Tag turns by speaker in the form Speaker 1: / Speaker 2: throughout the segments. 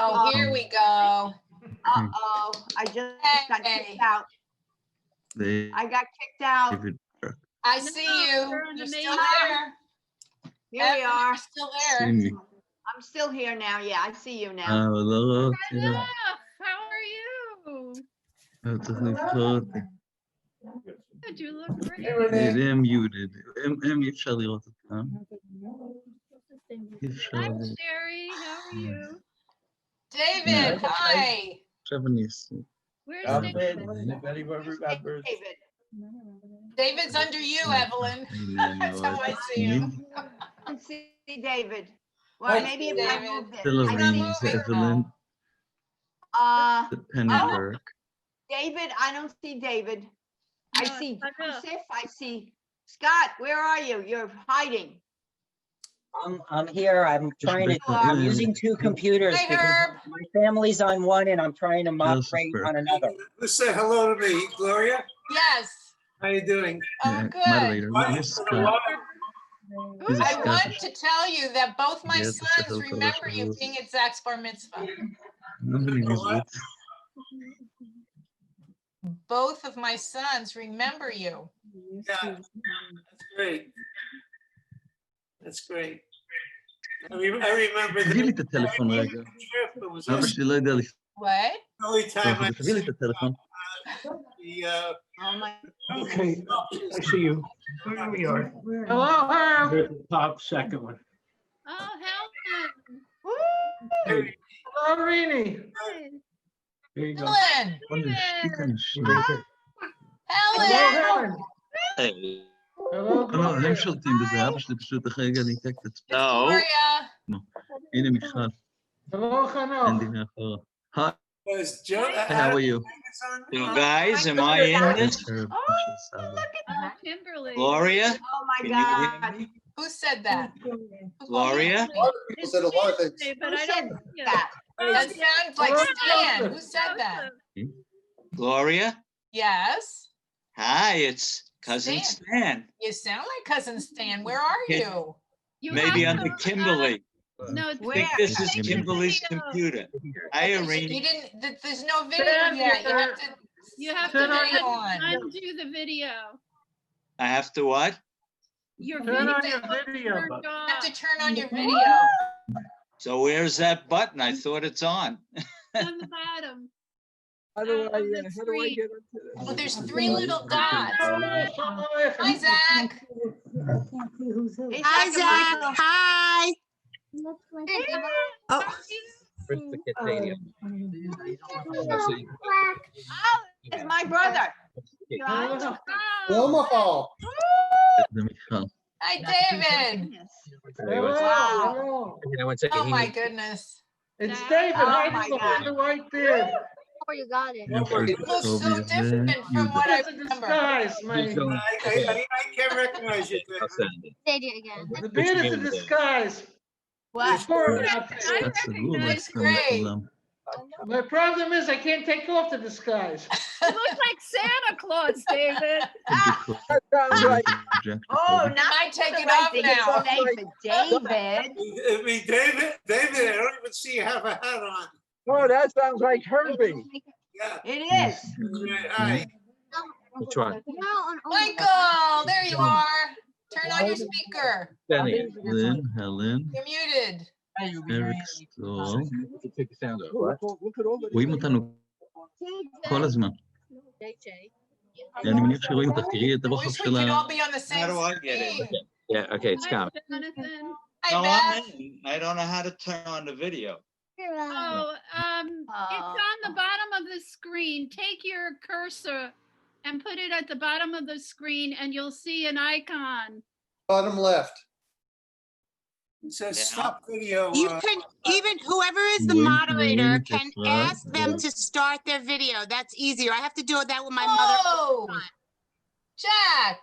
Speaker 1: Oh, here we go.
Speaker 2: Uh-oh, I just got kicked out. I got kicked out.
Speaker 1: I see you. You're still there.
Speaker 2: Here we are.
Speaker 1: You're still there.
Speaker 2: I'm still here now. Yeah, I see you now.
Speaker 3: Hello.
Speaker 4: How are you? Good, you look great.
Speaker 3: הם muted. הם אי אפשר לראות אותם.
Speaker 4: Hi, Sherry. How are you?
Speaker 1: David, hi.
Speaker 3: עכשיו אני אעשה.
Speaker 4: Where's David?
Speaker 2: David.
Speaker 1: David's under you, Evelyn. That's how I see him.
Speaker 2: I don't see David. Well, maybe if I move this.
Speaker 3: Hillary, Evelyn, Pennyberg.
Speaker 2: David, I don't see David. I see Joseph. I see Scott. Where are you? You're hiding.
Speaker 5: I'm here. I'm trying to. I'm using two computers because my family's on one, and I'm trying to moderate on another.
Speaker 6: Let's say hello to me, Gloria.
Speaker 1: Yes.
Speaker 6: How you doing?
Speaker 1: Oh, good.
Speaker 3: Moderator.
Speaker 1: I want to tell you that both my sons remember you being at Zach's bar mitzvah. Both of my sons remember you.
Speaker 6: Yeah, that's great. That's great. I remember
Speaker 3: תביא לי את הטלפון רגע. אבא שלי לא יודע לפני.
Speaker 1: What?
Speaker 6: only time I
Speaker 3: תביא לי את הטלפון.
Speaker 7: Okay, I see you. Here we are. Hello, there's the top second one.
Speaker 4: Oh, Helen.
Speaker 7: Hey. Hello, Rini. Here you go.
Speaker 1: Helen. Helen.
Speaker 7: Hello,
Speaker 3: לא, הם שולטים בזה, אבא שלי פשוט אחרי רגע ניתק את עצמו.
Speaker 1: Gloria.
Speaker 3: הנה מיכל.
Speaker 7: Hello, Hannah.
Speaker 3: אנדי מאחורה. Hi,
Speaker 6: How
Speaker 3: how are you?
Speaker 8: You guys, am I in this?
Speaker 4: Oh, Kimberly.
Speaker 8: Gloria?
Speaker 2: Oh my
Speaker 8: Can you
Speaker 2: God.
Speaker 8: hear me?
Speaker 1: Who said that?
Speaker 8: Gloria?
Speaker 7: People said a lot of things.
Speaker 4: But
Speaker 2: Who
Speaker 4: I
Speaker 2: said
Speaker 4: don't see
Speaker 2: that?
Speaker 1: That sounds like Stan. Who said that?
Speaker 8: Gloria?
Speaker 1: Yes.
Speaker 8: Hi, it's cousin Stan.
Speaker 1: You sound like cousin Stan. Where are you?
Speaker 8: Maybe under Kimberly.
Speaker 4: No, it's
Speaker 8: I think this is Kimberly's computer. Hi,
Speaker 1: You
Speaker 8: Irene.
Speaker 1: didn't. There's no video yet.
Speaker 4: You have
Speaker 1: Turn
Speaker 4: to
Speaker 1: on your one.
Speaker 4: undo the video.
Speaker 8: I have to what?
Speaker 4: Your
Speaker 7: Turn on
Speaker 4: video
Speaker 7: your video.
Speaker 4: turned
Speaker 1: You
Speaker 4: off.
Speaker 1: have to turn on your video.
Speaker 8: So where's that button? I thought it's on.
Speaker 4: On the bottom.
Speaker 9: How do I
Speaker 4: on the
Speaker 9: get into
Speaker 4: screen.
Speaker 9: this?
Speaker 1: Well, there's three little dots. Hi, Zach.
Speaker 2: Hi, Zach.
Speaker 10: Hi.
Speaker 9: Oh.
Speaker 2: Oh, it's my brother.
Speaker 1: Hi, David.
Speaker 2: Wow.
Speaker 1: Oh my goodness.
Speaker 7: It's David.
Speaker 2: Oh
Speaker 7: Hiding
Speaker 2: my
Speaker 7: behind
Speaker 2: God.
Speaker 7: the white beard.
Speaker 10: Oh, you got it.
Speaker 1: It looks so different from what I
Speaker 7: It's a
Speaker 1: remember.
Speaker 7: disguise, man.
Speaker 6: I can't recognize you.
Speaker 10: Say it again.
Speaker 7: The beard is a disguise.
Speaker 2: What?
Speaker 4: I recognize
Speaker 1: great.
Speaker 7: My problem is I can't take off the disguise.
Speaker 4: You look like Santa Claus, David.
Speaker 9: That sounds right.
Speaker 2: Oh,
Speaker 1: I might take it off now.
Speaker 2: David.
Speaker 6: I mean, David, I don't even see you have a hat on.
Speaker 9: Oh, that sounds like Herbie.
Speaker 6: Yeah.
Speaker 2: It is.
Speaker 6: Hi.
Speaker 9: Which one?
Speaker 1: Michael, there you are. Turn on your speaker.
Speaker 3: Lynn, Helen,
Speaker 1: You're muted.
Speaker 3: אריק סטול.
Speaker 9: What?
Speaker 3: רואים אותנו כל הזמן. אני מניח שרואים אותך, תראי את
Speaker 1: I
Speaker 3: הרוחב
Speaker 1: wish we
Speaker 3: של
Speaker 1: could
Speaker 3: ה...
Speaker 1: all be on the same
Speaker 8: How do I get in?
Speaker 1: screen.
Speaker 9: Yeah, okay, it's coming.
Speaker 4: Jonathan.
Speaker 1: Hi,
Speaker 8: No,
Speaker 1: Beth.
Speaker 8: I'm in. I don't know how to turn on the video.
Speaker 4: Oh, it's on the bottom of the screen. Take your cursor and put it at the bottom of the screen and you'll see an icon.
Speaker 7: Bottom left.
Speaker 6: It says stop video.
Speaker 10: You can even, whoever is the
Speaker 3: Wait,
Speaker 10: moderator
Speaker 3: wait,
Speaker 10: can
Speaker 3: that's right.
Speaker 10: ask them to start their video. That's easier. I have to do that with my mother.
Speaker 1: Oh, Jack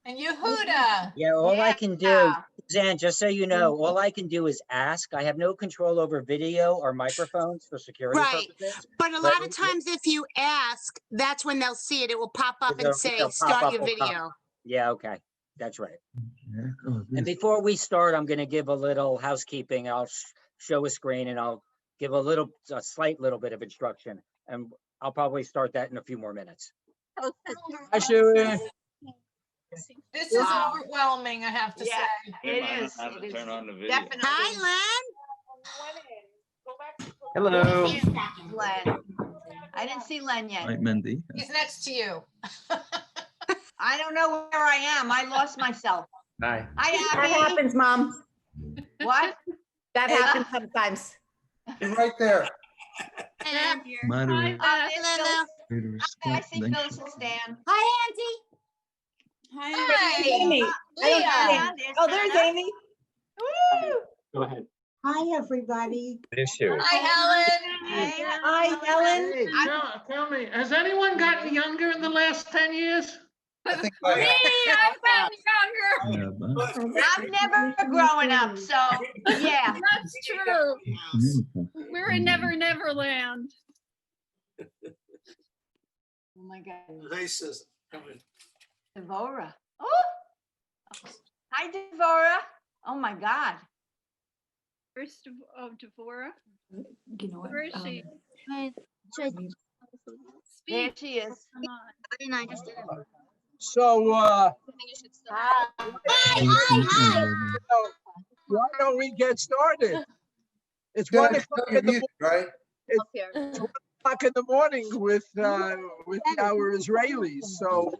Speaker 1: and Yehuda.
Speaker 5: Yeah, all I can do,
Speaker 2: Yeah.
Speaker 5: Suzanne, just so you know, all I can do is ask. I have no control over video or microphones for security
Speaker 10: Right.
Speaker 5: purposes.
Speaker 10: But a lot of times if you ask, that's when they'll see it. It will pop up and say,
Speaker 5: It'll pop
Speaker 10: start
Speaker 5: up,
Speaker 10: your
Speaker 5: will pop
Speaker 10: video.
Speaker 5: Yeah, okay, that's right.
Speaker 3: Oh,
Speaker 5: And before we start, I'm going to give a little housekeeping. I'll show a screen and I'll give a slight little bit of instruction, and I'll probably start that in a few more minutes.
Speaker 9: Hi, Shuey.
Speaker 1: This is
Speaker 2: Wow.
Speaker 1: overwhelming, I have to
Speaker 2: Yeah,
Speaker 1: say.
Speaker 2: it
Speaker 8: might not
Speaker 2: is.
Speaker 8: have to
Speaker 2: It is
Speaker 8: turn on the video.
Speaker 2: definitely.
Speaker 10: Hi,
Speaker 7: Hello.
Speaker 2: Len. I didn't see Len yet.
Speaker 3: Hi, Mandy.
Speaker 1: He's next to you.
Speaker 2: I don't know where I am. I lost myself.
Speaker 7: Hi.
Speaker 2: Hi,
Speaker 11: That
Speaker 2: Abby.
Speaker 11: happens, Mom.
Speaker 2: What?
Speaker 11: That
Speaker 2: Yeah.
Speaker 11: happens sometimes.
Speaker 6: You're right there.
Speaker 10: Len.
Speaker 3: Moderator.
Speaker 2: Oh, there's
Speaker 10: Hello.
Speaker 2: Phyllis. I see Phyllis and Stan.
Speaker 11: Hi, Auntie.
Speaker 1: Hi,
Speaker 11: Amy. I don't
Speaker 1: Leah.
Speaker 11: see Amy. Oh, there's
Speaker 2: Hannah.
Speaker 11: Amy.
Speaker 2: Woo!
Speaker 7: Go ahead.
Speaker 11: Hi, everybody.
Speaker 9: There's Shuey.
Speaker 1: Hi, Helen.
Speaker 2: Hey,
Speaker 11: Hi, Helen.
Speaker 7: Hey, tell me, has anyone gotten younger in the last 10 years?
Speaker 6: I think
Speaker 4: Me,
Speaker 6: I
Speaker 4: I've gotten younger.
Speaker 3: Yeah, but-
Speaker 2: I'm never growing up, so yeah.
Speaker 4: That's true. We're in Never Never Land.
Speaker 2: Oh my God.
Speaker 6: Nice as coming.
Speaker 2: Devora. Oh, hi, Devora. Oh my God.
Speaker 4: First of Devora.
Speaker 11: You know what?
Speaker 4: Where is she?
Speaker 2: There
Speaker 4: Speak.
Speaker 2: she is.
Speaker 4: Come on.
Speaker 9: So,
Speaker 2: Hi.
Speaker 9: why don't we get started? It's
Speaker 6: Yeah,
Speaker 9: 1 o'clock in the
Speaker 6: music, right?
Speaker 9: it's 1 o'clock in the morning with our Israelis. So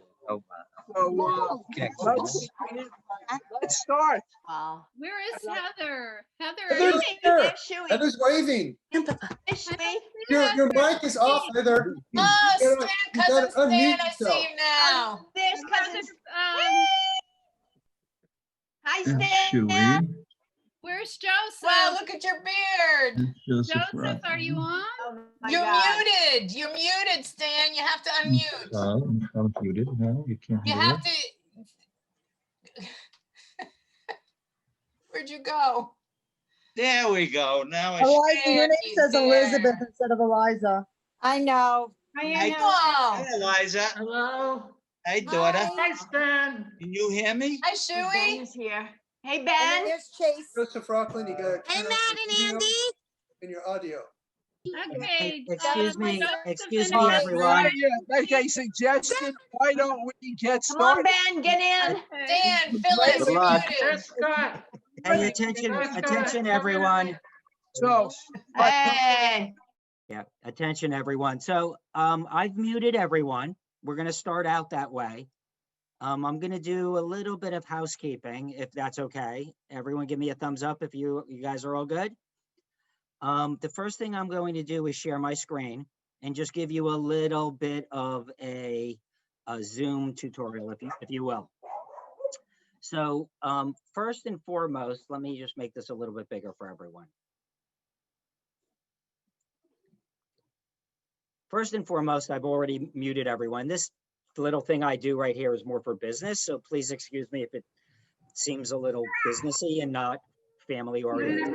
Speaker 9: let's start.
Speaker 2: Wow.
Speaker 4: Where is Heather? Heather,
Speaker 6: Heather's
Speaker 4: is
Speaker 6: here.
Speaker 2: There's Shuey.
Speaker 6: Heather's waving.
Speaker 2: There's Shuey.
Speaker 6: Your mic is off, Heather.
Speaker 1: Oh,
Speaker 6: You
Speaker 1: Stan,
Speaker 6: gotta
Speaker 1: cousin Stan,
Speaker 6: unmute
Speaker 1: I
Speaker 6: yourself.
Speaker 1: see you now.
Speaker 2: There's cousins. Hi,
Speaker 3: There's
Speaker 2: Stan.
Speaker 3: Shuey.
Speaker 4: where's Joseph?
Speaker 1: Wow, look at your beard.
Speaker 3: There's Joseph.
Speaker 4: Joseph, are you on?
Speaker 2: Oh my
Speaker 1: You're
Speaker 2: God.
Speaker 1: muted. You're muted, Stan. You have to unmute.
Speaker 3: I'm muted. No, you can't
Speaker 1: You
Speaker 3: hear
Speaker 1: have
Speaker 3: it.
Speaker 1: to. Where'd you go?
Speaker 8: There we go. Now I
Speaker 12: Eliza, your name says
Speaker 1: There.
Speaker 12: Elizabeth instead of Eliza.
Speaker 11: I know.
Speaker 8: Hey,
Speaker 1: Oh,
Speaker 8: Eliza.
Speaker 7: Hello.
Speaker 8: Hey, daughter.
Speaker 7: Hi, Stan.
Speaker 8: Can you hear me?
Speaker 1: hi,
Speaker 2: Ben
Speaker 1: Shuey.
Speaker 2: is here. Hey,
Speaker 11: And
Speaker 2: Ben.
Speaker 11: there's Chase.
Speaker 6: Joseph Rockland, you gotta
Speaker 10: Hey,
Speaker 6: turn
Speaker 10: Matt
Speaker 6: on
Speaker 10: and
Speaker 6: your video
Speaker 10: Andy.
Speaker 6: and your audio.
Speaker 4: Okay.
Speaker 5: Excuse me,
Speaker 4: Joseph
Speaker 5: excuse
Speaker 4: and
Speaker 5: me,
Speaker 4: Heather.
Speaker 5: everyone.
Speaker 9: Make a suggestion. Why don't we get
Speaker 2: Come on,
Speaker 9: started?
Speaker 2: Ben, get in.
Speaker 4: Okay.
Speaker 1: Stan, Phyllis,
Speaker 5: Good
Speaker 1: you're
Speaker 5: luck.
Speaker 1: muted.
Speaker 7: There's Scott.
Speaker 5: Hey, attention, everyone.
Speaker 9: So,
Speaker 2: Hey.
Speaker 5: Yeah, attention, everyone. So, I've muted everyone. We're gonna start out that way. I'm gonna do a little bit of housekeeping, if that's okay. Everyone give me a thumbs up if you guys are all good. The first thing I'm going to do is share my screen and just give you a little bit of a Zoom tutorial, if you will. So, first and foremost, let me just make this a little bit bigger for everyone. First and foremost, I've already muted everyone. This little thing I do right here is more for business, so please excuse me if it seems a little businessy and not family oriented.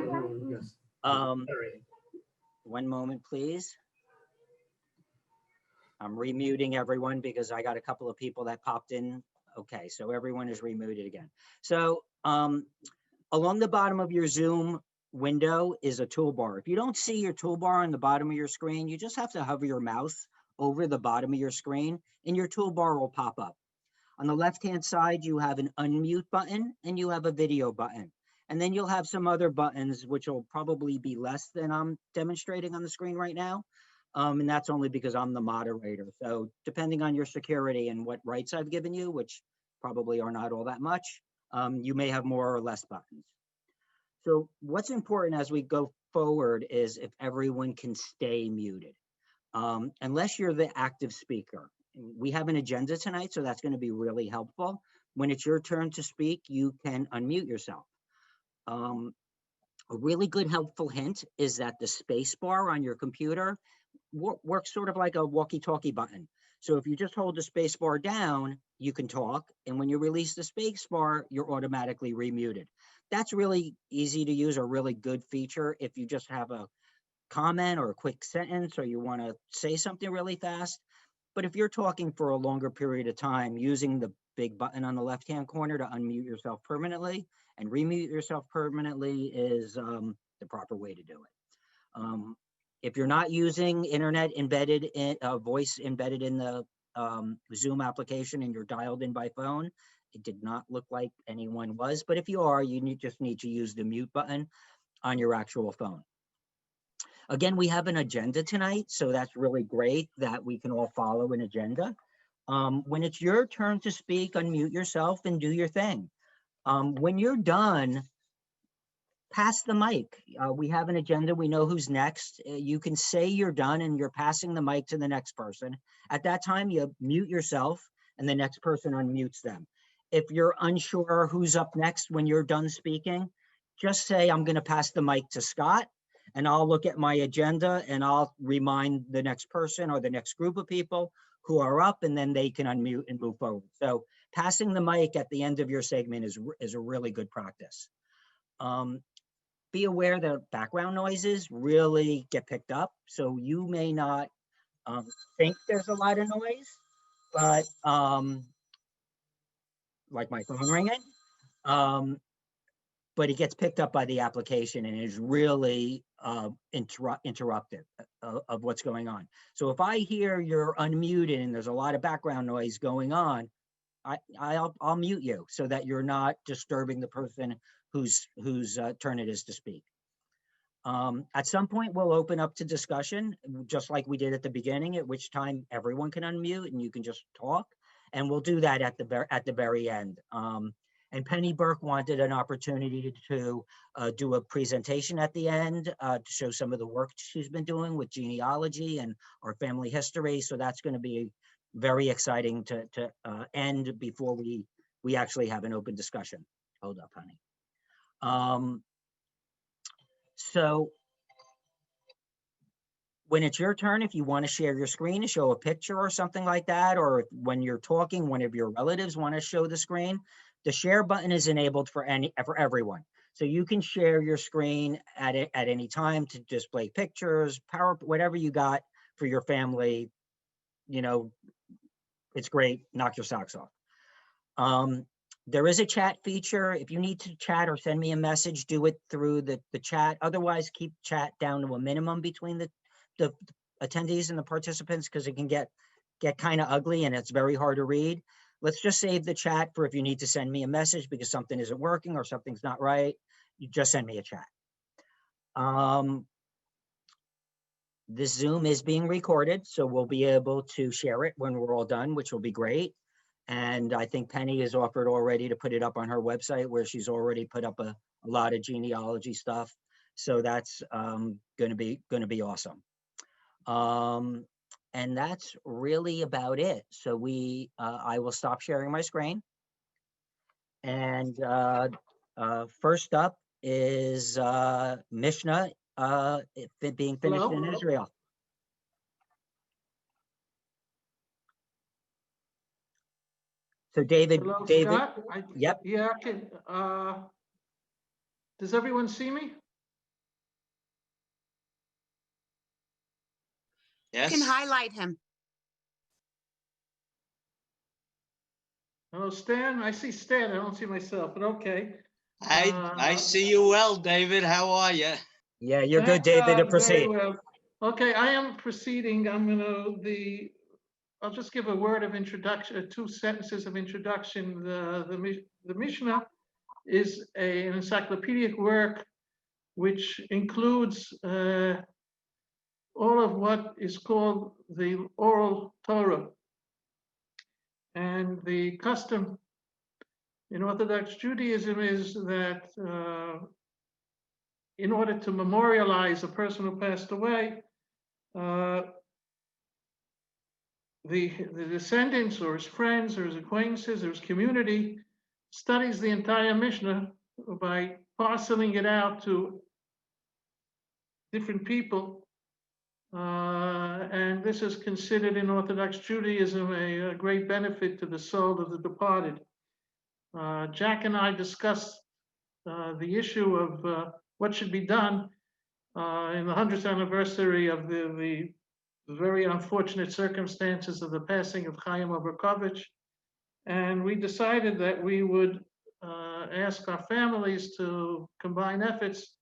Speaker 5: One moment, please. I'm remuting everyone because I got a couple of people that popped in. Okay, so everyone is remuted again. So along the bottom of your Zoom window is a toolbar. If you don't see your toolbar on the bottom of your screen, you just have to hover your mouse over the bottom of your screen and your toolbar will pop up. On the left-hand side, you have an unmute button and you have a video button. And then you'll have some other buttons, which will probably be less than I'm demonstrating on the screen right now. And that's only because I'm the moderator. So depending on your security and what rights I've given you, which probably are not all that much, you may have more or less buttons. So what's important as we go forward is if everyone can stay muted, unless you're the active speaker. We have an agenda tonight, so that's going to be really helpful. When it's your turn to speak, you can unmute yourself. A really good helpful hint is that the space bar on your computer works sort of like a walkie-talkie button. So if you just hold the space bar down, you can talk. And when you release the space bar, you're automatically remuted. That's really easy to use, a really good feature if you just have a comment or a quick sentence or you want to say something really fast. But if you're talking for a longer period of time, using the big button on the left-hand corner to unmute yourself permanently and remute yourself permanently is the proper way to do it. If you're not using internet embedded in voice embedded in the Zoom application and you're dialed in by phone, it did not look like anyone was, but if you are, you just need to use the mute button on your actual phone. Again, we have an agenda tonight, so that's really great that we can all follow an agenda. When it's your turn to speak, unmute yourself and do your thing. When you're done, pass the mic. We have an agenda. We know who's next. You can say you're done and you're passing the mic to the next person. At that time, you mute yourself and the next person unmutes them. If you're unsure who's up next when you're done speaking, just say, I'm going to pass the mic to Scott, and I'll look at my agenda and I'll remind the next person or the next group of people who are up, and then they can unmute and move forward. So passing the mic at the end of your segment is a really good practice. Be aware that background noises really get picked up. So you may not think there's a lot of noise, but like my phone ringing, but it gets picked up by the application and is really interruptive of what's going on. So if I hear you're unmuted and there's a lot of background noise going on, I'll mute you so that you're not disturbing the person whose turn it is to speak. At some point, we'll open up to discussion, just like we did at the beginning, at which time everyone can unmute and you can just talk. And we'll do that at the very end. And Penny Burke wanted an opportunity to do a presentation at the end to show some of the work she's been doing with genealogy and our family history. So that's going to be very exciting to end before we actually have an open discussion. Hold up, honey. So when it's your turn, if you want to share your screen and show a picture or something like that, or when you're talking, one of your relatives want to show the screen, the share button is enabled for everyone. So you can share your screen at any time to display pictures, whatever you got for your family. You know, it's great. Knock your socks off. There is a chat feature. If you need to chat or send me a message, do it through the chat. Otherwise, keep chat down to a minimum between the attendees and the participants, because it can get kind of ugly and it's very hard to read. Let's just save the chat for if you need to send me a message because something isn't working or something's not right. You just send me a chat. This Zoom is being recorded, so we'll be able to share it when we're all done, which will be great. And I think Penny has offered already to put it up on her website, where she's already put up a lot of genealogy stuff. So that's going to be awesome. And that's really about it. So I will stop sharing my screen. And first up is Mishnah being finished in Israel. So David,
Speaker 7: Hello,
Speaker 5: David,
Speaker 7: Scott?
Speaker 5: yep.
Speaker 7: Yeah, I can. Does everyone see me?
Speaker 10: You can
Speaker 8: Yes,
Speaker 10: highlight him.
Speaker 7: Hello, Stan? I see Stan. I don't see myself, but okay.
Speaker 8: I see you well, David. How are you?
Speaker 5: Yeah, you're
Speaker 7: Thank
Speaker 5: good, David, to
Speaker 7: God,
Speaker 5: proceed.
Speaker 7: very well. Okay, I am proceeding. I'll just give a word of introduction, 2 sentences of introduction. The Mishnah is an encyclopedic work which includes all of what is called the oral Torah. And the custom in Orthodox Judaism is that in order to memorialize a person who passed away, the descendants or his friends or his acquaintances or his community studies the entire Mishnah by parceling it out to different people. And this is considered in Orthodox Judaism a great benefit to the soul of the departed. Jack and I discussed the issue of what should be done in the 100th anniversary of the very unfortunate circumstances of the passing of Chaim Oberkowitz. And we decided that we would ask our families to combine efforts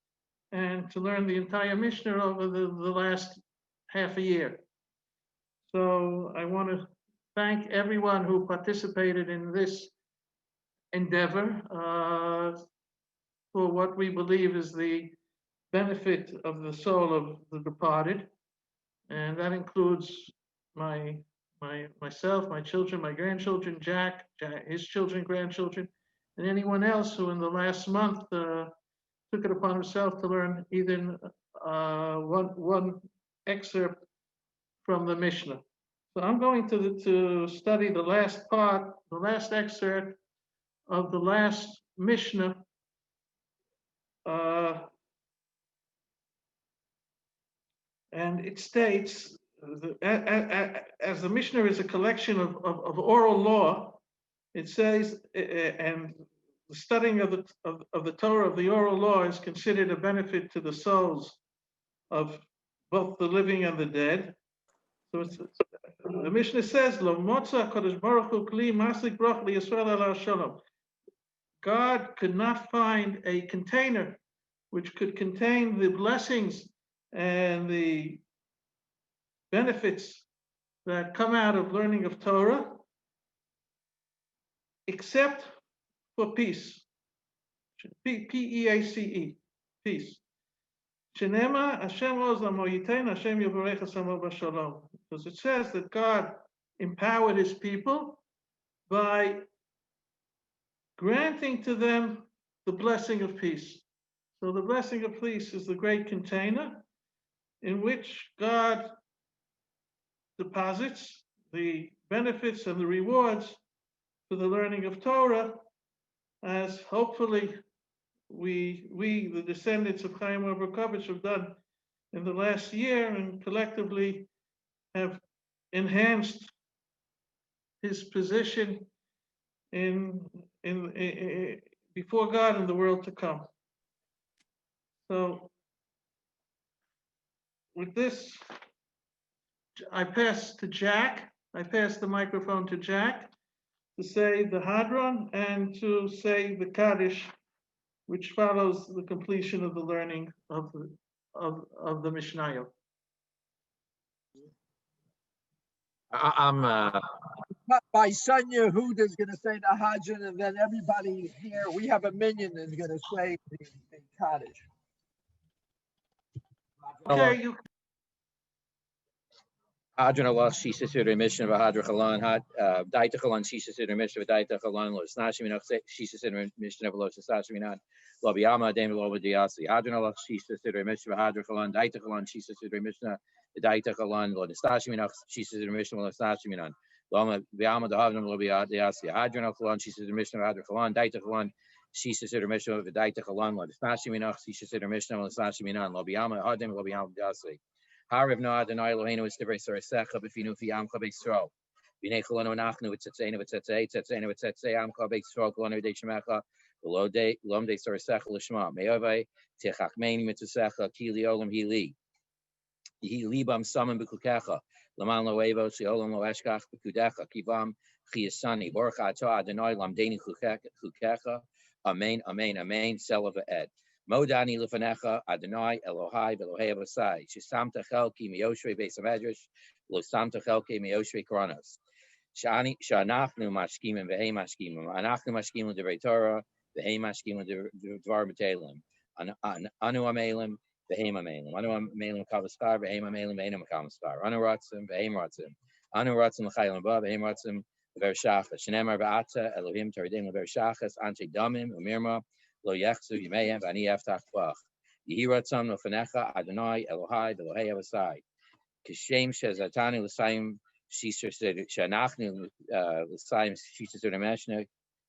Speaker 7: and to learn the entire Mishnah over the last half a year. So I want to thank everyone who participated in this endeavor for what we believe is the benefit of the soul of the departed. And that includes myself, my children, my grandchildren, Jack, his children, grandchildren, and anyone else who in the last month took it upon himself to learn even one excerpt from the Mishnah. So I'm going to study the last part, the last excerpt of the last Mishnah. And it states, as the Mishnah is a collection of oral law, it says, and the studying of the Torah, of the oral law, is considered a benefit to the souls of both the living and the dead. So the Mishnah says, "Lo motza Kadosh Baruch Hu kli masik brach liyisrael ala shalom." God could not find a container which could contain the blessings and the benefits that come out of learning of Torah, except for peace. P-E-A-C-E, peace. Shenema Hashem oz lamoyitein Hashem yivarech asamo b'shalom. Because it says that God empowered his people by granting to them the blessing of peace. So the blessing of peace is the great container in which God deposits the benefits and the rewards for the learning of Torah, as hopefully we the descendants of Chaim Oberkowitz, have done in the last year, and collectively have enhanced his position in before God in the world to come. So with this, I pass to Jack. I pass the microphone to Jack to say the Hadron and to say the Kaddish, which follows the completion of the learning of the Mishnayot.
Speaker 13: I'm
Speaker 9: My son Yehuda is going to say the Hadron, and then everybody here, we have a minion is going to say the Kaddish.
Speaker 7: Okay, you.
Speaker 13: Hadron Allah Shisa Siddur Mishnah V'Hadra Chalan Had Daita Chalan Shisa Siddur Mishnah V'Daita Chalan Lo Snashi Minach Shisa Siddur Mishnah V'Lo Snashi Minan Lo Biyama Dem Lo V'Diasi Hadron Allah Shisa Siddur Mishnah V'Hadra Chalan Daita Chalan Shisa Siddur Mishnah V'Daita Chalan Lo Snashi Minach Shisa Siddur Mishnah V'Lo Snashi Minan Lo Biyama Dehavnim Lo V'Diasi Hadron Allah Chalan Shisa Siddur Mishnah V'Hadra Chalan Daita Chalan Shisa Siddur Mishnah V'Daita Chalan Lo Snashi Minach Shisa Siddur Mishnah V'Lo Snashi Minan Lo Biyama Dehavnim Lo V'Diasi Hariv no Adonai Eloheinu is Divrei Soresecha b'finu v'yamcha b'Yisrael. V'nei cholanu anachnu v'tzetzenu v'tzetzei amcha b'Yisrael kolanu v'dei shemecha v'lom dei Soresecha l'shma. Me'ovei techachmeini mitzusecha ki li'olam hi li bam samim b'kukecha l'man lo evo she'olam lo eshkach b'kudecha kivam chiyasani baruch atah Adonai lamdeni chukecha amen amen amen selava ed. Modani lefanecha Adonai Elohai Elohei Avosai Shesamta Chelki Miyoshrei Beis Hamedrash Lo Samta Chelki Miyoshrei Kronos Shanachnu Mashkimim V'Hei Mashkimim Anachnu Mashkimim D'Vrei Torah V'Hei Mashkimim D'Dvar B'Telim Anu Amelim V'Hei Amelim Anu Amelim Kavaskar V'Hei Amelim V'Hei Kavaskar Anu Ratzim V'Hei Ratzim Anu Ratzim L'Chayim Ba V'Hei Ratzim L'Ver Shachas Shenemar Ba'ata Elohim Taridim L'Ver Shachas Ante Damim Umirma Lo yechzu yimeim v'ani yaftach bach. Yehi ratzon l'fanecha Adonai Elohai v'Elohei Avosai. Kishem shezatanu l'sayim shisur shenachnu l'sayim shisur demeshna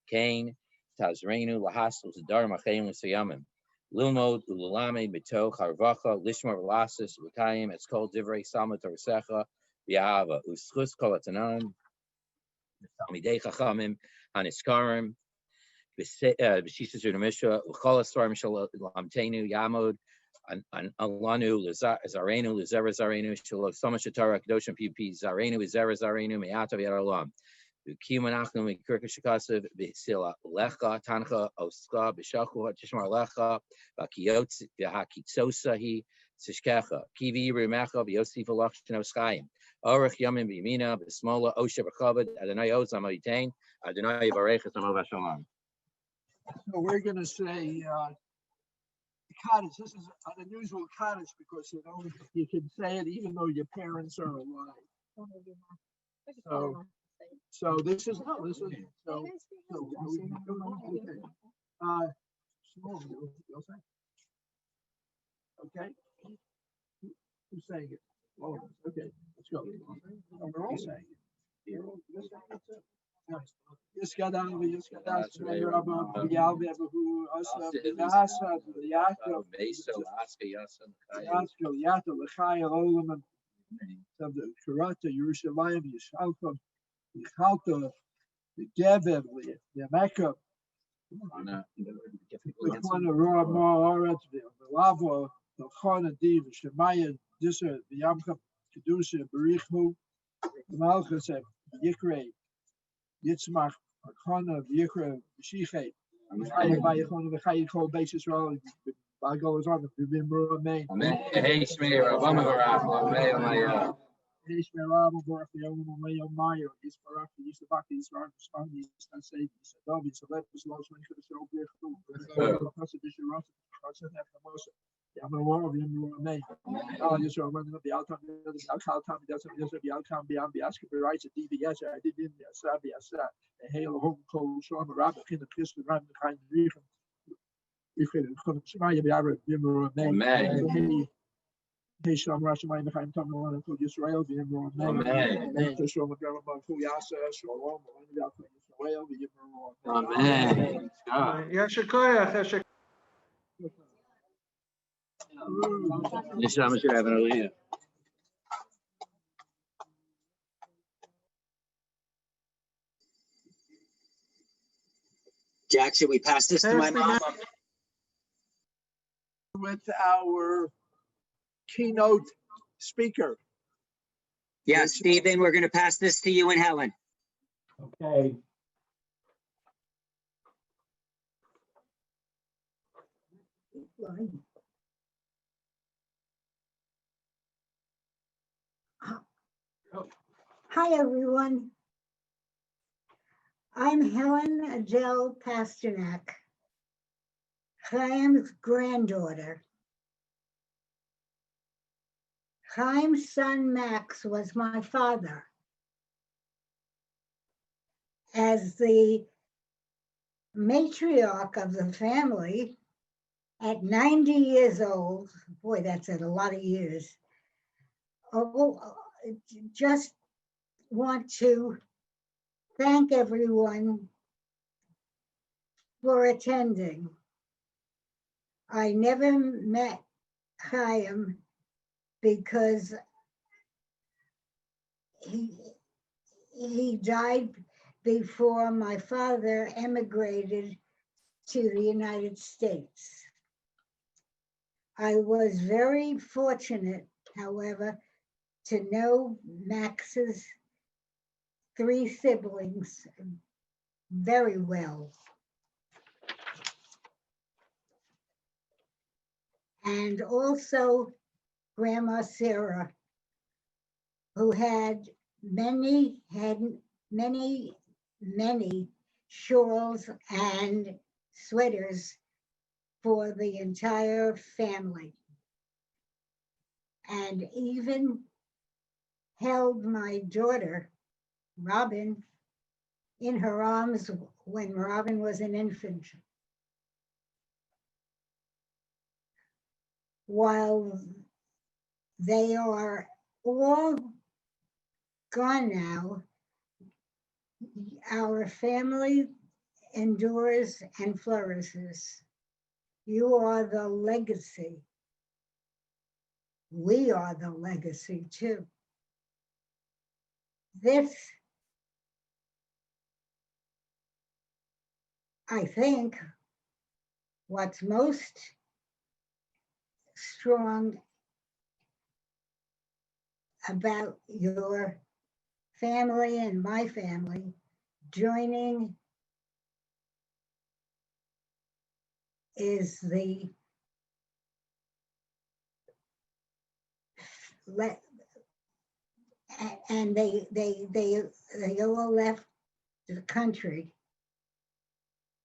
Speaker 13: kain tazreinu lahas l'zadar machayim l'sayamim. Lilmod u'lulame b'toch harvacha lishmar v'lasis v'kayim etzkol divrei salma torsecha v'yahava u'schus kol atanan midei chachamim haniskarim B'shisa Zudamisha, Uchol Asar Mishal Lamtenu, Yamod, Alanu, Zarenu, Lizera Zarenu, Shalom Samashatara, Kedoshim PP, Zarenu, Zera Zarenu, Me'atav Yadalam, Kimanachnu Kirkashikasav, Sila Lecha, Tancha, Oska, Bishaku, Tishmar Lecha, Bakiotz, Hakitsosahi, Sishkecha, Kivi, Rimecha, Biosif Alachino Skyim, Orach Yamin Bimina, Bismola, Osha Bakavad, Adonai Ozam Oitain, Adonai Barechas Amovashalam.
Speaker 9: So we're gonna say, cottage. This is an unusual cottage because you can say it even though your parents are alive. So this is so. Okay. Small, you'll say. Okay. Who's saying it? Oh, okay. Let's go. We're all saying it. Yitzmach, Archana, Yikra, Shiche, Bayachon, the Chayiko basis, Bago is on the Bimber, May.
Speaker 13: Hey, Shmeir, Obama Barach, May, my.
Speaker 9: Hey, Shmeir, Barach, the Omen, May, Mayo, Isparach, Yisabaki, Isran, Spani, Stansay, Sadavi, Celebus, Los, when you could show Birch, Constitution, Ross, Carson, Mosa. I'm a war of him, May. Oh, just running up the outcome, the outcome, the outcome beyond the asking for rights at DBS. I did in the Sabi, I sat a hail home cold, so I'm a rabbit in the kiss the ram behind the region. We could smile the Arab, May. Hey, Sham Rashimai, the Haim Tom, one of Israel, the Emerald May. To show the Grandma Kuyasa, Shalom, Israel, the Emerald.
Speaker 13: Amen.
Speaker 7: Yashikoyach,
Speaker 13: Nishama should have an earlier.
Speaker 14: Jack, should we pass this to my mom?
Speaker 9: With our keynote speaker.
Speaker 14: Yeah, Stephen, we're going to pass this to you and Helen.
Speaker 9: Okay.
Speaker 11: Hi, everyone. I'm Helen Adele Pasternak, Chaim's granddaughter. Chaim's son Max was my father. As the matriarch of the family, at 90 years old, boy, that's a lot of years, just want to thank everyone for attending. I never met Chaim because he died before my father emigrated to the United States. I was very fortunate, however, to know Max's 3 siblings very well. And also Grandma Sarah, who had many shawls and sweaters for the entire family, and even held my daughter, Robin, in her arms when Robin was an infant. While they are all gone now, our family endures and flourishes. You are the legacy. We are the legacy too. This, I think, what's most strong about your family and my family joining is the and they all left the country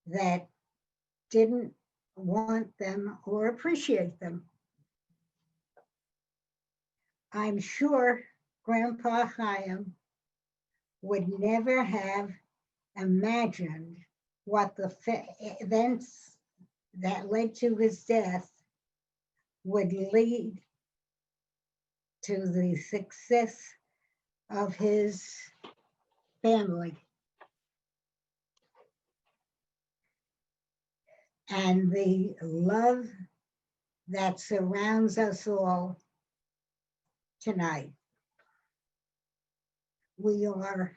Speaker 11: that didn't want them or appreciate them. I'm sure Grandpa Chaim would never have imagined what the events that led to his death would lead to the success of his family. And the love that surrounds us all tonight. We are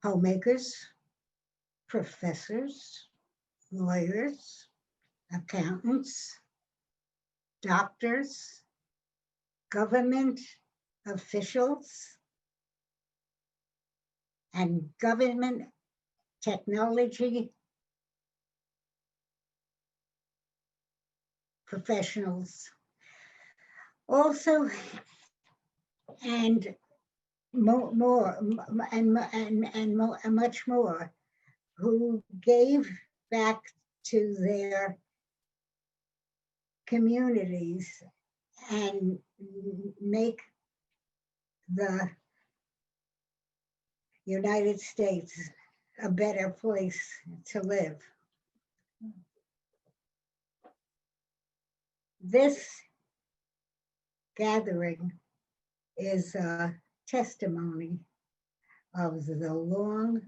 Speaker 11: homemakers, professors, lawyers, accountants, doctors, government officials, and government technology professionals. Also, and more and much more, who gave back to their communities and make the United States a better place to live. This gathering is a testimony of the long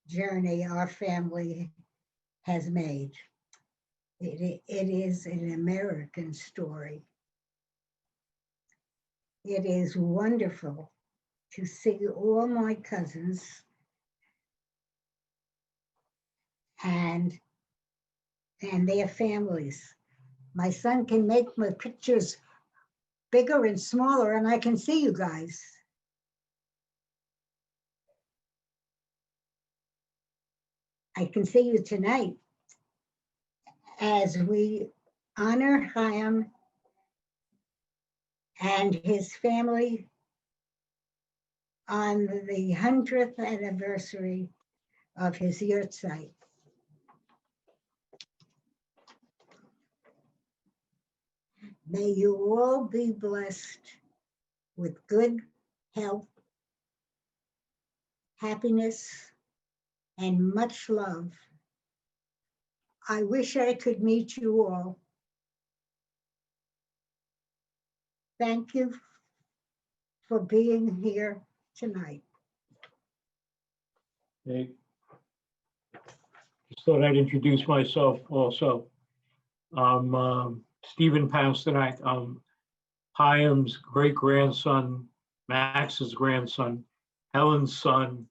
Speaker 11: journey our family has made. It is an American story. It is wonderful to see all my cousins and their families. My son can make my pictures bigger and smaller, and I can see you guys. I can see you tonight as we honor Chaim and his family on the 100th anniversary of his Jahrzeit. May you all be blessed with good health, happiness, and much love. I wish I could meet you all. Thank you for being here tonight.
Speaker 15: Okay. Just thought I'd introduce myself also. I'm Stephen Pasternak. I'm Chaim's great-grandson, Max's grandson, Helen's son,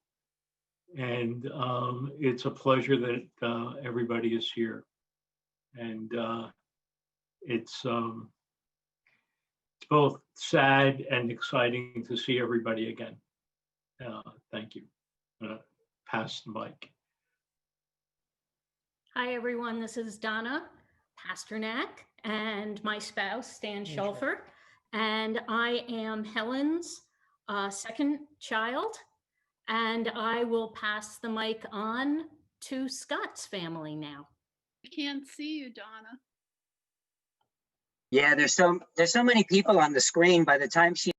Speaker 15: and it's a pleasure that everybody is here. And it's both sad and exciting to see everybody again. Thank you. Pass the mic.
Speaker 16: Hi, everyone. This is Donna Pasternak and my spouse, Stan Schulfer. And I am Helen's second child. And I will pass the mic on to Scott's family now.
Speaker 4: I can't see you, Donna.
Speaker 14: Yeah, there's so many people on the screen by the time she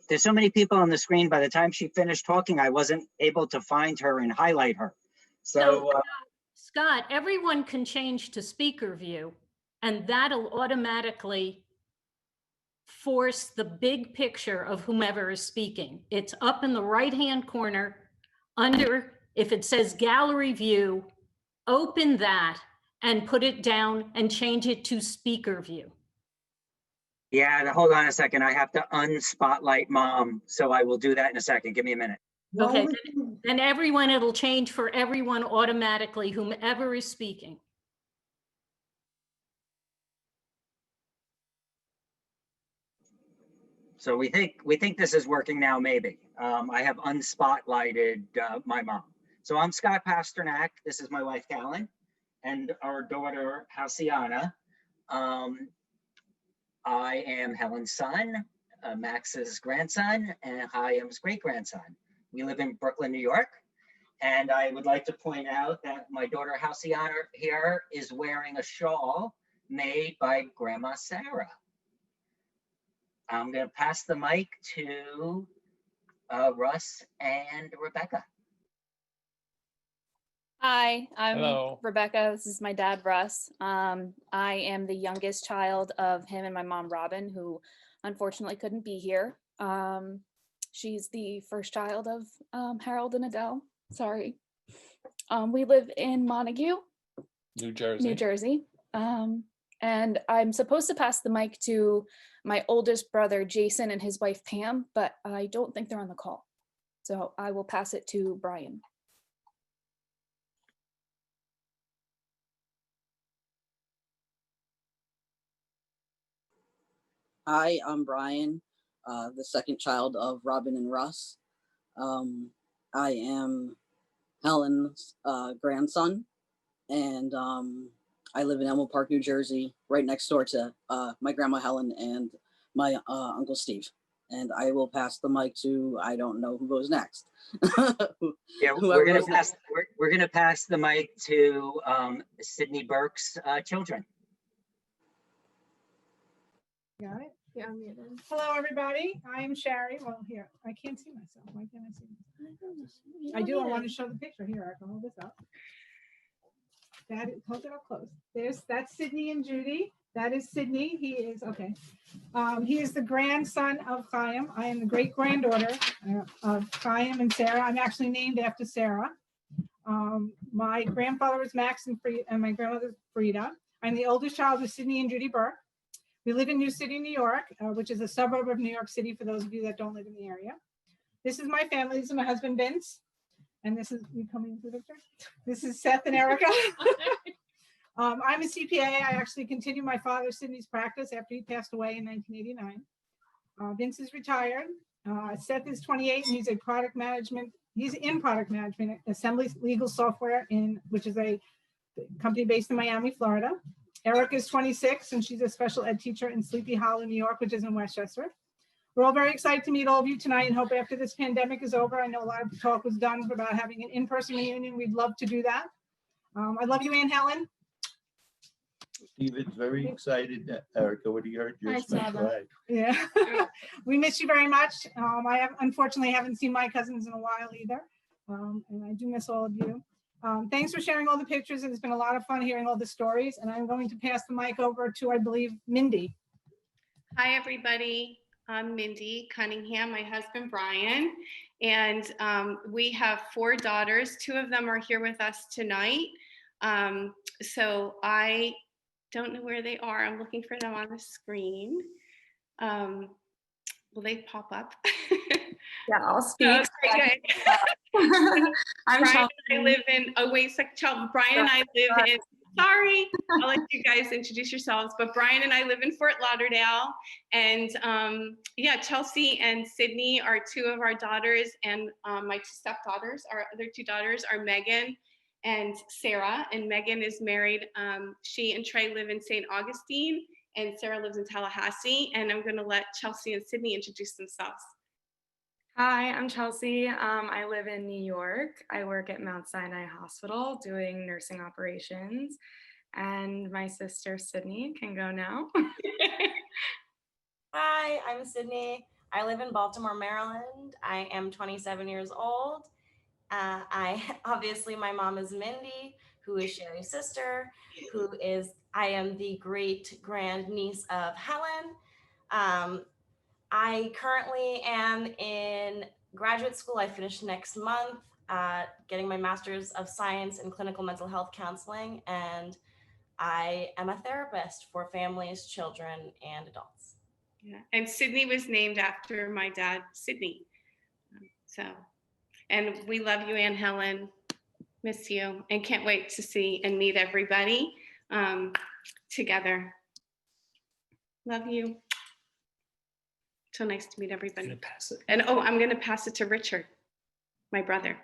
Speaker 14: there's so many people on the screen by the time she finished talking, I wasn't able to find her and highlight her. So
Speaker 16: Scott, everyone can change to speaker view, and that'll automatically force the big picture of whomever is speaking. It's up in the right-hand corner under, if it says gallery view, open that and put it down and change it to speaker view.
Speaker 14: yeah, hold on a second. I have to unspotlight mom. So I will do that in a second. Give me a minute.
Speaker 16: Okay, then everyone, it'll change for everyone automatically, whomever is speaking.
Speaker 14: So we think this is working now, maybe. I have unspotlighted my mom. So I'm Scott Pasternak. This is my wife, Callan, and our daughter, Halciana. I am Helen's son, Max's grandson, and Chaim's great-grandson. We live in Brooklyn, New York. And I would like to point out that my daughter, Halciana, here is wearing a shawl made by Grandma Sarah. I'm going to pass the mic to Russ and Rebecca.
Speaker 17: Hi, I'm
Speaker 18: Hello.
Speaker 17: Rebecca. This is my dad, Russ. I am the youngest child of him and my mom, Robin, who unfortunately couldn't be here. She's the first child of Harold and Adele. Sorry. We live in Montague,
Speaker 18: New Jersey.
Speaker 17: New Jersey. And I'm supposed to pass the mic to my oldest brother, Jason, and his wife, Pam, but I don't think they're on the call. So I will pass it to Brian.
Speaker 19: Hi, I'm Brian, the second child of Robin and Russ. I am Helen's grandson, and I live in Elmwood Park, New Jersey, right next door to my grandma Helen and my Uncle Steve. And I will pass the mic to, I don't know who goes next.
Speaker 14: Yeah, we're gonna pass the mic to Sydney Burke's children.
Speaker 20: Got it? Yeah, I'm muted. Hello, everybody. I'm Sherry. Well, here, I can't see myself. Why can't I see myself? I do. I want to show the picture. Here, I can hold this up. That is, hold it up close. That's Sydney and Judy. That is Sydney. He is, okay. He is the grandson of Chaim. I am the great granddaughter of Chaim and Sarah. I'm actually named after Sarah. My grandfather was Max and my grandmother Frida. I'm the oldest child of Sydney and Judy Burke. We live in New City, New York, which is a suburb of New York City for those of you that don't live in the area. This is my family. This is my husband, Vince. And this is, you coming into the picture? This is Seth and Erica. I'm a CPA. I actually continued my father, Sydney's practice after he passed away in 1989. Vince is retired. Seth is 28 and he's in product management, Assembly Legal Software, which is a company based in Miami, Florida. Erica is 26 and she's a special ed teacher in Sleepy Hollow, New York, which is in Westchester. We're all very excited to meet all of you tonight and hope after this pandemic is over. I know a lot of talk was done about having an in-person reunion. We'd love to do that. I love you, Aunt Helen.
Speaker 21: Steven's very excited, Erica, when he heard your flag.
Speaker 20: Yeah, we miss you very much. I unfortunately haven't seen my cousins in a while either. And I do miss all of you. Thanks for sharing all the pictures. It's been a lot of fun hearing all the stories. And I'm going to pass the mic over to, I believe, Mindy.
Speaker 22: Hi, everybody. I'm Mindy Cunningham, my husband, Brian. And we have 4 daughters. 2 of them are here with us tonight. So I don't know where they are. I'm looking for them on the screen. Will they pop up?
Speaker 23: Yeah, I'll speak.
Speaker 22: Okay,
Speaker 23: I'm
Speaker 22: Brian and I live in, oh wait, Brian and I live in, sorry, I'll let you guys introduce yourselves, but Brian and I live in Fort Lauderdale, and yeah, Chelsea and Sydney are 2 of our daughters, and my 2 stepdaughters, our other 2 daughters are Megan and Sarah, and Megan is married. She and Trey live in St. Augustine, and Sarah lives in Tallahassee, and I'm gonna let Chelsea and Sydney introduce themselves.
Speaker 23: Hi, I'm Chelsea. I live in New York. I work at Mount Sinai Hospital doing nursing operations. And my sister Sydney can go now.
Speaker 24: Hi, I'm Sydney. I live in Baltimore, Maryland. I am 27 years old. Obviously my mom is Mindy, who is Sherry's sister, I am the great grand niece of Helen. I currently am in graduate school. I finish next month, getting my Master's of Science in Clinical Mental Health Counseling, and I am a therapist for families, children, and adults.
Speaker 22: Yeah, and Sydney was named after my dad, Sydney. So, and we love you, Aunt Helen. Miss you, and can't wait to see and meet everybody together. Love you. So nice to meet everybody. And oh, I'm going to pass it to Richard, my brother.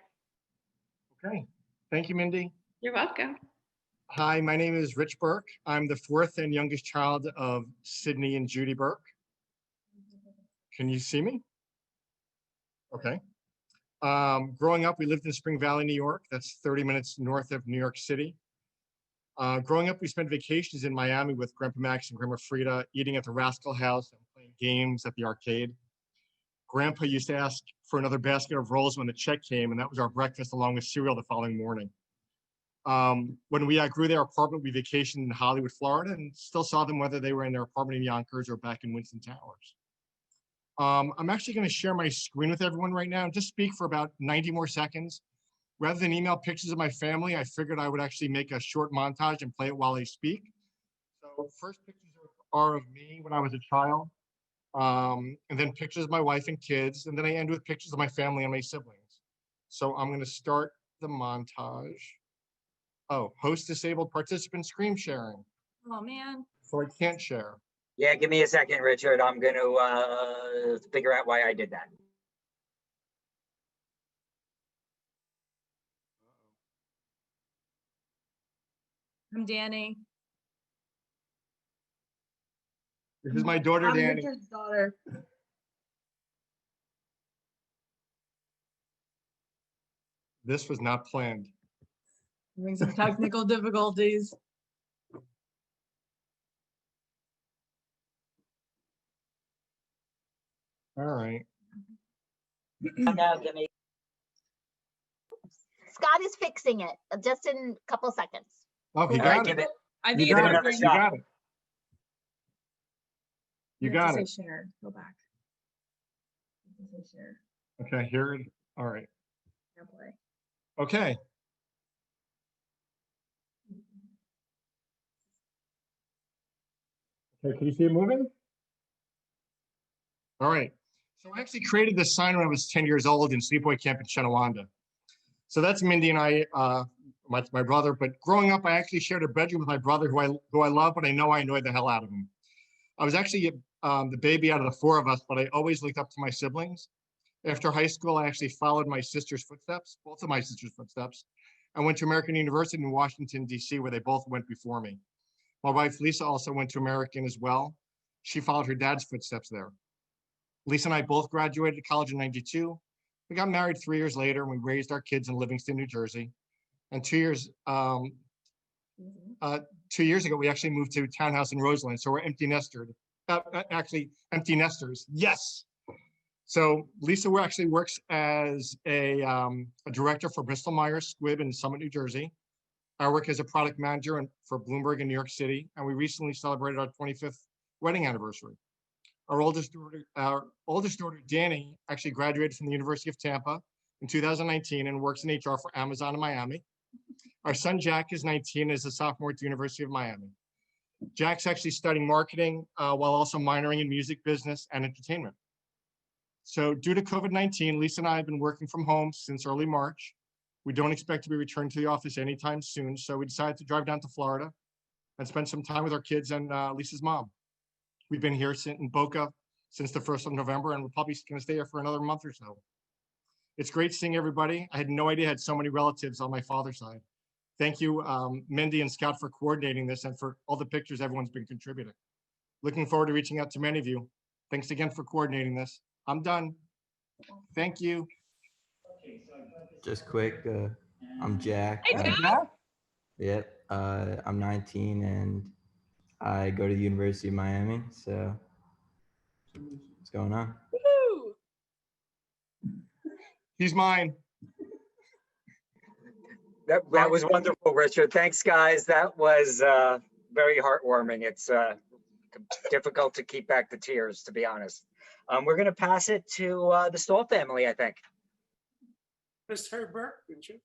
Speaker 3: Okay, thank you, Mindy.
Speaker 22: You're welcome.
Speaker 3: Hi, my name is Rich Burke. I'm the fourth and youngest child of Sydney and Judy Burke. Can you see me? Okay. Growing up, we lived in Spring Valley, New York. That's 30 minutes north of New York City. Growing up, we spent vacations in Miami with Grandpa Max and Grandma Frida, eating at the Rascal House and playing games at the arcade. Grandpa used to ask for another basket of rolls when the check came, and that was our breakfast along with cereal the following morning. When we outgrew their apartment, we vacationed in Hollywood, Florida, and still saw them whether they were in their apartment in Yonkers or back in Winston Towers. I'm actually going to share my screen with everyone right now and just speak for about 90 more seconds. Rather than email pictures of my family, I figured I would actually make a short montage and play it while I speak. So first pictures are of me when I was a child, and then pictures of my wife and kids, and then I end with pictures of my family and my siblings. So I'm going to start the montage. Oh, host disabled participant screen sharing.
Speaker 6: Oh, man.
Speaker 3: So I can't share.
Speaker 14: Yeah, give me a second, Richard. I'm going to figure out why I did that.
Speaker 6: I'm Danny.
Speaker 3: This is my daughter,
Speaker 6: I'm
Speaker 3: Danny.
Speaker 6: Richard's daughter.
Speaker 3: This was not planned.
Speaker 6: Having some technical difficulties.
Speaker 3: All right.
Speaker 14: Now give me.
Speaker 12: Scott is fixing it just in a couple seconds.
Speaker 3: Oh, he
Speaker 14: All right,
Speaker 3: got
Speaker 14: give
Speaker 3: it.
Speaker 14: it.
Speaker 6: I
Speaker 3: You
Speaker 6: think
Speaker 3: got
Speaker 14: another
Speaker 3: it. You
Speaker 14: shot.
Speaker 3: got it. You
Speaker 6: have to
Speaker 3: got it.
Speaker 6: say share. Go back. You have to say share.
Speaker 3: Okay, here it. All right.
Speaker 6: Now play.
Speaker 3: Okay. Okay, can you see it moving? All right. So I actually created this sign when I was 10 years old in Sleepaway Camp in Chenawanda. So that's Mindy and I, my brother. But growing up, I actually shared a bedroom with my brother, who I love, but I know I annoyed the hell out of him. I was actually the baby out of the four of us, but I always looked up to my siblings. After high school, I actually followed my sister's footsteps, both of my sister's footsteps. I went to American University in Washington, D.C., where they both went before me. My wife, Lisa, also went to American as well. She followed her dad's footsteps there. Lisa and I both graduated college in '92. We got married 3 years later, and we raised our kids in Livingston, New Jersey. And 2 years ago, we actually moved to a townhouse in Roseland. So we're empty nesters. Yes. So Lisa actually works as a director for Bristol Myers Squibb in Summit, New Jersey. I work as a product manager for Bloomberg in New York City, and we recently celebrated our 25th wedding anniversary. Our oldest daughter, Danny, actually graduated from the University of Tampa in 2019 and works in HR for Amazon in Miami. Our son, Jack, is 19 and is a sophomore at the University of Miami. Jack's actually studying marketing while also minoring in music business and entertainment. So due to COVID-19, Lisa and I have been working from home since early March. We don't expect to be returning to the office anytime soon, so we decided to drive down to Florida and spend some time with our kids and Lisa's mom. We've been here in Boca since the 1st of November, and we're probably going to stay here for another month or so. It's great seeing everybody. I had no idea I had so many relatives on my father's side. Thank you, Mindy and Scott, for coordinating this and for all the pictures everyone's been contributing. Looking forward to reaching out to many of you. Thanks again for coordinating this. I'm done. Thank you.
Speaker 18: Just quick, I'm Jack.
Speaker 20: Hey, Jack.
Speaker 18: Yep, I'm 19 and I go to the University of Miami. So what's going on?
Speaker 6: Woo!
Speaker 3: He's mine.
Speaker 14: That was wonderful, Richard. Thanks, guys. That was very heartwarming. It's difficult to keep back the tears, to be honest. We're going to pass it to the Stoll family, I think.
Speaker 25: Mr. Herbert, Richard.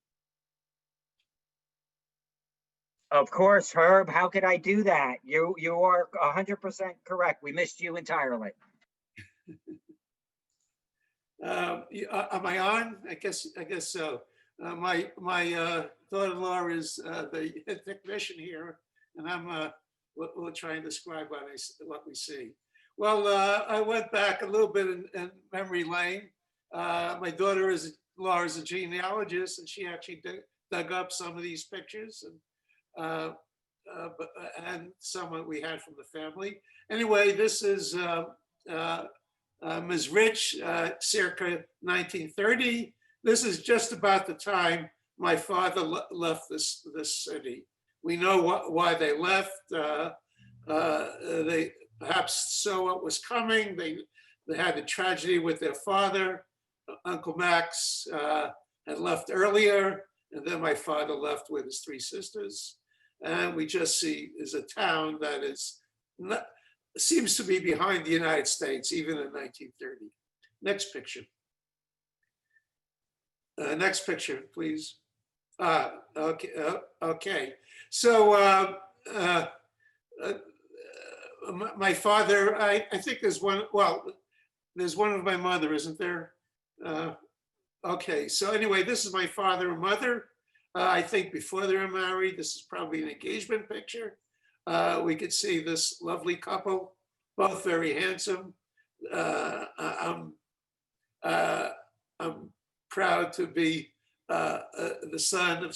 Speaker 14: Of course, Herb. How could I do that? You are 100% correct. We missed you entirely.
Speaker 25: Am I on? I guess so. My daughter-in-law is the technician here, and I'm we'll try and describe what we see. Well, I went back a little bit in memory lane. My daughter Laura is a genealogist, and she actually dug up some of these pictures and some that we had from the family. Anyway, this is Ms. Rich, circa 1930. This is just about the time my father left this city. We know why they left. They perhaps saw what was coming. They had the tragedy with their father. Uncle Max had left earlier, and then my father left with his three sisters. And we just see is a town that seems to be behind the United States, even in 1930. Next picture. Next picture, please. Okay. So my father, I think there's one, well, there's one of my mother, isn't there? Okay, so anyway, this is my father and mother. I think before they were married. This is probably an engagement picture. We could see this lovely couple, both very handsome. I'm proud to be the son of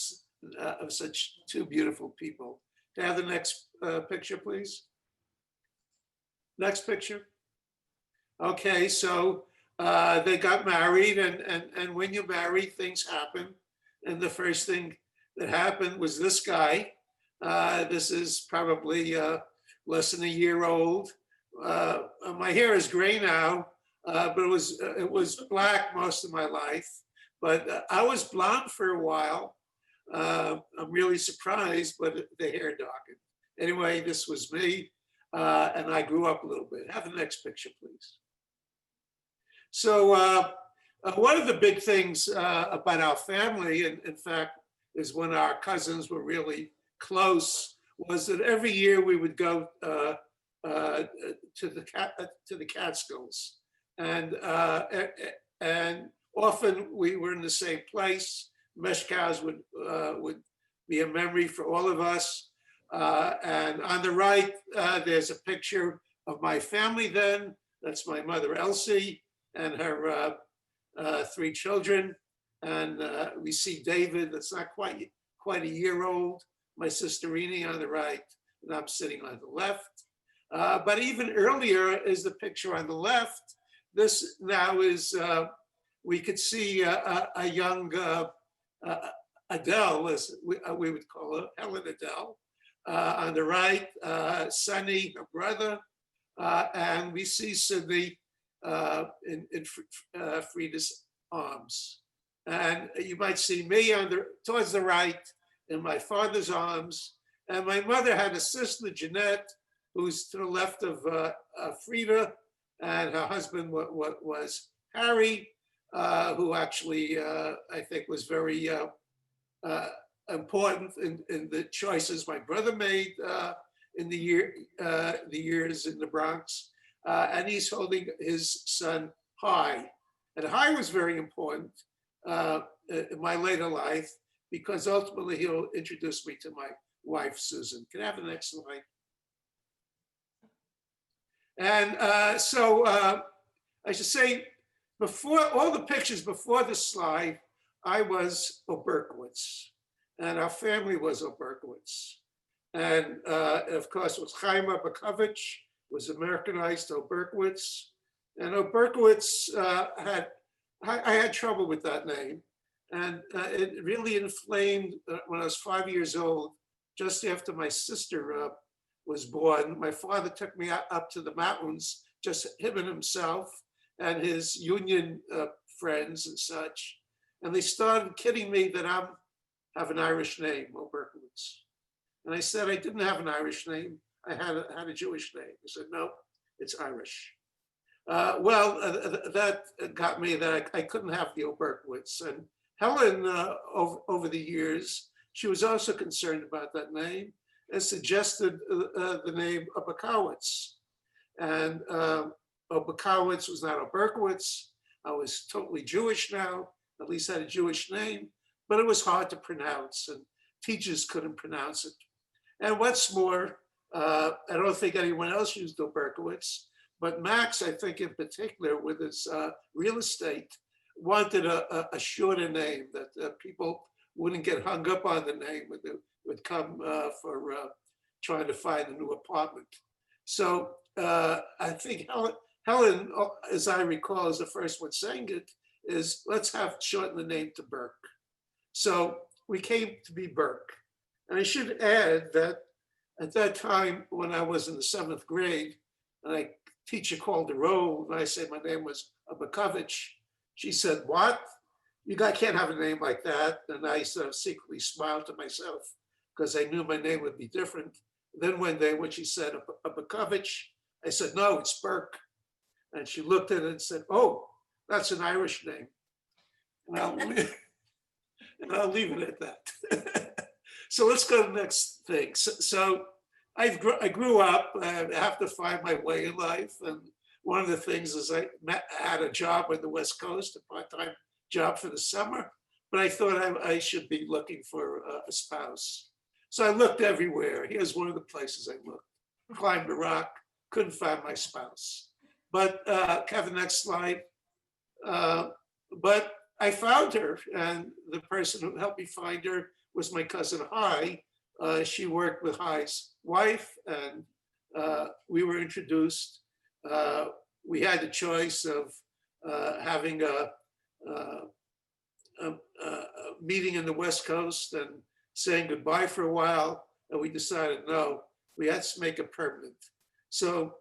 Speaker 25: such two beautiful people. Can I have the next picture, please? Next picture. Okay, so they got married, and when you marry, things happen. And the first thing that happened was this guy. This is probably less than a year old. My hair is gray now, but it was black most of my life. But I was blonde for a while. I'm really surprised, but the hair darkened. Anyway, this was me, and I grew up a little bit. Have the next picture, please. So one of the big things about our family, and in fact, is when our cousins were really close, was that every year we would go to the Catskills, and often we were in the same place. Meshkow's would be a memory for all of us. And on the right, there's a picture of my family then. That's my mother, Elsie, and her three children. And we see David, that's not quite a year old. My sister Rini on the right, and I'm sitting on the left. But even earlier is the picture on the left. This now is, we could see a young Adele, as we would call her, Helen Adele. On the right, Sonny, her brother, and we see Sydney in Frida's arms. And you might see me towards the right in my father's arms. And my mother had a sister, Jeanette, who's to the left of Frida, and her husband was Harry, who actually I think was very important in the choices my brother made in the years in the Bronx. And he's holding his son Hai. And Hai was very important in my later life, because ultimately he'll introduce me to my wife, Susan. Can I have the next slide? And so I should say, before all the pictures before the slide, I was Oberkowitz, and our family was Oberkowitz. And of course, it was Chaim Oberkowitz, was Americanized to Oberkowitz. And Oberkowitz I had trouble with that name. And it really inflamed when I was 5 years old, just after my sister was born. My father took me up to the mountains, just him and himself and his union friends and such. And they started kidding me that I have an Irish name, Oberkowitz. And I said I didn't have an Irish name. I had a Jewish name. He said, no, it's Irish. That got me that I couldn't have the Oberkowitz. And Helen, over the years, she was also concerned about that name and suggested the name Oberkowitz. And Oberkowitz was not Oberkowitz. I was totally Jewish now, at least had a Jewish name, but it was hard to pronounce, and teachers couldn't pronounce it. And what's more, I don't think anyone else used Oberkowitz, But Max, I think in particular with his real estate, wanted a shorter name that people wouldn't get hung up on the name when they would come for trying to find a new apartment. So I think Helen, as I recall, is the first one saying it, is let's shorten the name to Burke. So we came to be Burke. And I should add that at that time, when I was in the 7th grade, and a teacher called the roll, and I said my name was Oberkowitz, she said, "What? You guys can't have a name like that." And I sort of secretly smiled to myself because I knew my name would be different. Then one day when she said Oberkowitz, I said, "No, it's Burke." And she looked at it and said, "Oh, that's an Irish name." And I'll leave it at that. So let's go to the next thing. So I grew up, I have to find my way in life. And one of the things is I had a job on the West Coast, a part-time job for the summer, but I thought I should be looking for a spouse. So I looked everywhere. Here's one of the places I looked. Climbed a rock, couldn't find my spouse. But have the next slide. But I found her, and the person who helped me find her was my cousin Hai. She worked with Hai's wife, and we were introduced. We had the choice of having a meeting in the West Coast and saying goodbye for a while, and we decided no, we had to make it permanent. So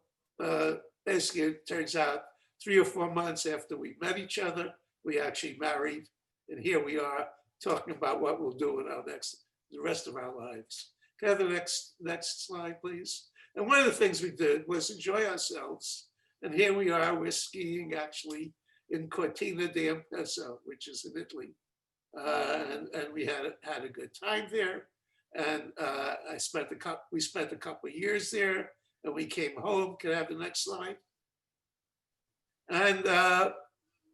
Speaker 25: basically, it turns out 3 or 4 months after we met each other, we actually married, and here we are talking about what we'll do in the rest of our lives. Can I have the next slide, please? And one of the things we did was enjoy ourselves. And here we are, we're skiing actually in Cortina d'Ampezzo, which is in Italy. And we had a good time there. And we spent a couple of years there, and we came home. Can I have the next slide? And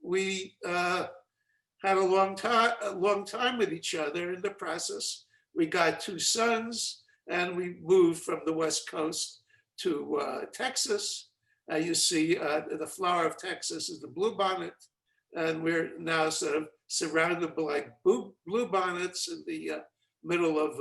Speaker 25: we had a long time with each other. In the process, we got 2 sons, and we moved from the West Coast to Texas. You see the flower of Texas is the bluebonnet, and we're now sort of surrounded by like bluebonnets in the middle of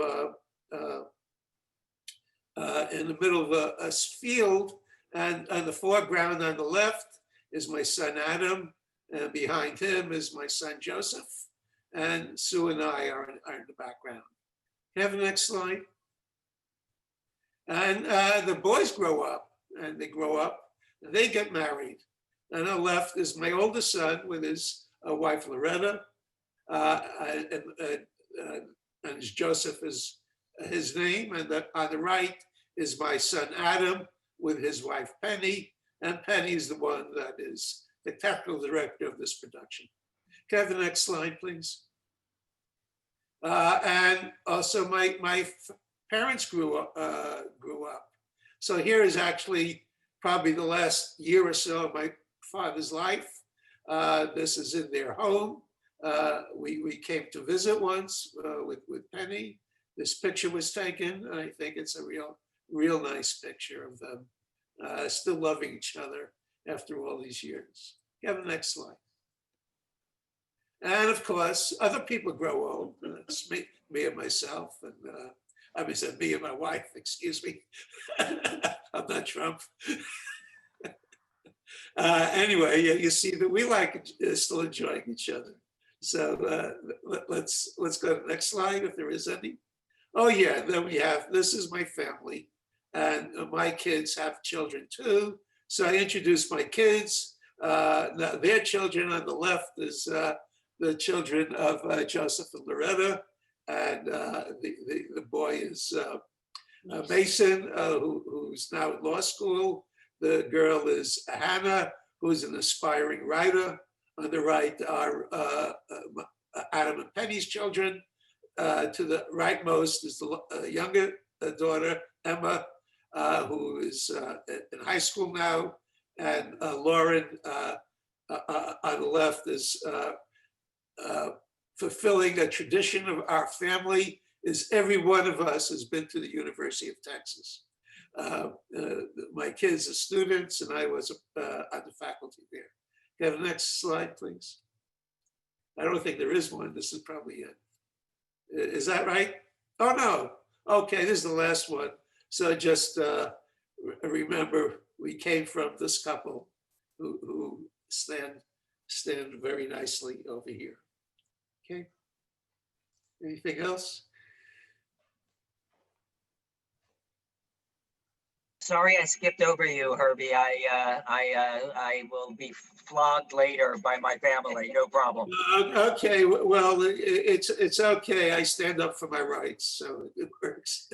Speaker 25: a field, and on the foreground on the left is my son Adam, and behind him is my son Joseph, and Sue and I are in the background. Can I have the next slide? And the boys grow up, and they get married. And on the left is my oldest son with his wife Loretta, and Joseph is his name. And on the right is my son Adam with his wife Penny, and Penny is the one that is the technical director of this production. Can I have the next slide, please? And also my parents grew up. So here is actually probably the last year or so of my father's life. This is in their home. We came to visit once with Penny. This picture was taken, and I think it's a real nice picture of them still loving each other after all these years. You have the next slide. And of course, other people grow old. It's me and myself, and I said me and my wife, excuse me. I'm not Trump. Anyway, you see that we like still enjoying each other. So let's go to the next slide if there is any. Oh yeah, then we have, this is my family, and my kids have children too. So I introduced my kids. Now their children on the left is the children of Joseph and Loretta, and the boy is Mason, who's now at law school. The girl is Hannah, who's an aspiring writer. On the right are Adam and Penny's children. To the rightmost is the younger daughter, Emma, who is in high school now. And Lauren on the left is fulfilling a tradition of our family, is every one of us has been to the University of Texas. My kids are students, and I was on the faculty there. Go to the next slide, please. I don't think there is one. This is probably it. Is that right? Oh, no. Okay, this is the last one. So just remember, we came from this couple who stand very nicely over here. Okay. Anything else?
Speaker 14: Sorry, I skipped over you, Herbie. I will be flogged later by my family. No problem.
Speaker 25: Okay, well, it's okay. I stand up for my rights, so it works.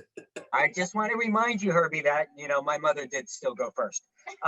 Speaker 14: I just want to remind you, Herbie, that, you know, my mother did still go first.